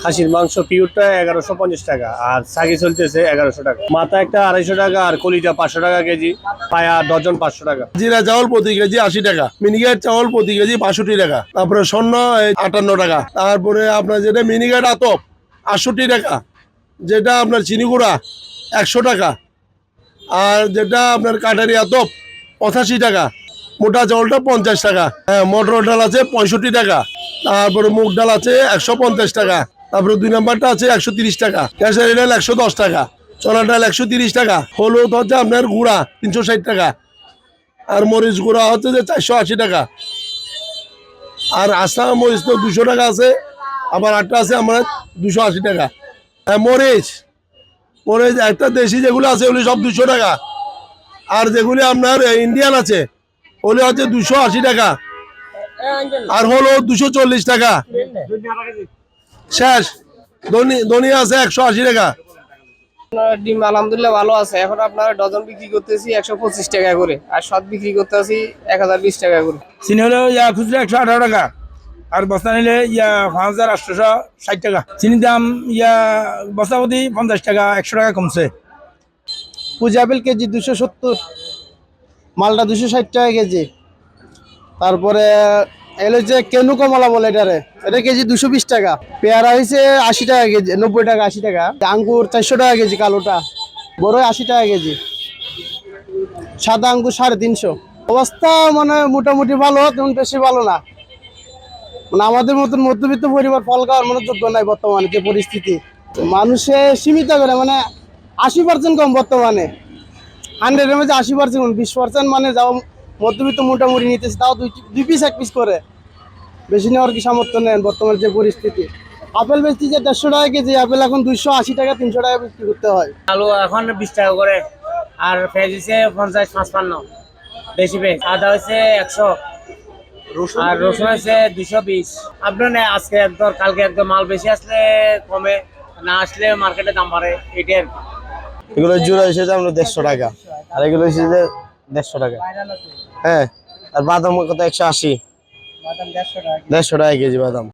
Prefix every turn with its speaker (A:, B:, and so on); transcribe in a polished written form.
A: খাসির মাংস পিওরটা 1150 টাকা, আর সাগি চলতেছে 1100 টাকা। মাথা একটা 250 টাকা, আর কলিজা 500 টাকা কেজি, পায়া ডজন 500 টাকা।
B: জিরা চাউল প্রতি কেজি 80 টাকা, মিনিকেট চাউল প্রতি কেজি 65 টাকা, তারপরে স্বর্ণ 58 টাকা, তারপরে আপনার যেটা মিনিকেট আতপ 68 টাকা, যেটা আপনার চিনিগুড়া 100 টাকা, আর যেটা আপনার কাটারি আতপ 85 টাকা, মোটা চাউলটা 50 টাকা। হ্যাঁ, মটর ডাল আছে 65 টাকা, তারপরে মুগ ডাল আছে 150 টাকা, তারপরে 2 নাম্বারটা আছে 130 টাকা, কেশারি ডাল 110 টাকা, চনা ডাল 130 টাকা, হলুদ হচ্ছে আপনার গুঁড়া 360 টাকা, আর মরিচ গুঁড়া হচ্ছে যে 480 টাকা, আর আসাম মরিচ তো 200 টাকা আছে, আবার একটা আছে আমার 280 টাকা। হ্যাঁ, মরিচ মরিচ একটা দেশি যেগুলো আছে ওগুলি সব 200 টাকা, আর যেগুলি আপনার ইন্ডিয়ান আছে ওগুলি হচ্ছে 280 টাকা, আর হলো 240 টাকা। শেষ। ধনিয়া আছে 180 টাকা।
C: ডিম আলহামদুলিল্লাহ ভালো আছে। এখন আপনার ডজন বিক্রি করতেছি 125 টাকা করে, আর সব বিক্রি করতেছি 1020 টাকা করে।
D: চিনি হলো খুচরা 118 টাকা, আর বস্তা নিলে 5860 টাকা। চিনির দাম বস্তা প্রতি 50 টাকা, 100 টাকা কমছে।
E: পূজা আপেল কেজি 270, মালটা 260 টাকা কেজি। তারপরে এলো যে কেনু কমলা বলে এটা কেজি 220 টাকা। পেয়ারা হয়েছে 80 টাকা কেজি, 90 টাকা 80 টাকা। আঙ্গুর 400 টাকা কেজি, কালোটা বড় 80 টাকা কেজি, সাদা আঙ্গুর 350। অবস্থা মানে মোটামুটি ভালো, তেমন বেশি ভালো না। মানে আমাদের মতন মধ্যবিত্ত পরিবার ফল খাওয়ার মানে যোগ্য নাই বর্তমানে যে পরিস্থিতি। মানুষে সীমিত করে মানে 80% কম বর্তমানে, 100-এর মধ্যে 80% 20% মানে যাও মধ্যবিত্ত মোটামুটি নিতেছে, তাও দুই পিস এক পিস করে, বেশি নেওয়ার কি সামর্থ্য নেন বর্তমানে যে পরিস্থিতি। আপেল বেচছি যে 150 টাকা কেজি, আপেল এখন 280 টাকা 300 টাকা বিক্রি করতে হয়।
F: আলু এখন 20 টাকা করে, আর পেঁয়াজ হচ্ছে 50-55, বেশি পেঁয়াজ। আদা হচ্ছে 100, আর রসুন হচ্ছে 220। আপনার আজকে একদম কালকে একদম মাল বেশি আসলে কমে, না আসলে মার্কেটে দাম বাড়ে, এটাই আর কি।
E: এগুলো জোড়া হিসেবে আমরা 150 টাকা, আর এগুলো হিসেবে 150 টাকা। হ্যাঁ, আর বাদাম কত 180, 150 টাকা কেজি বাদাম।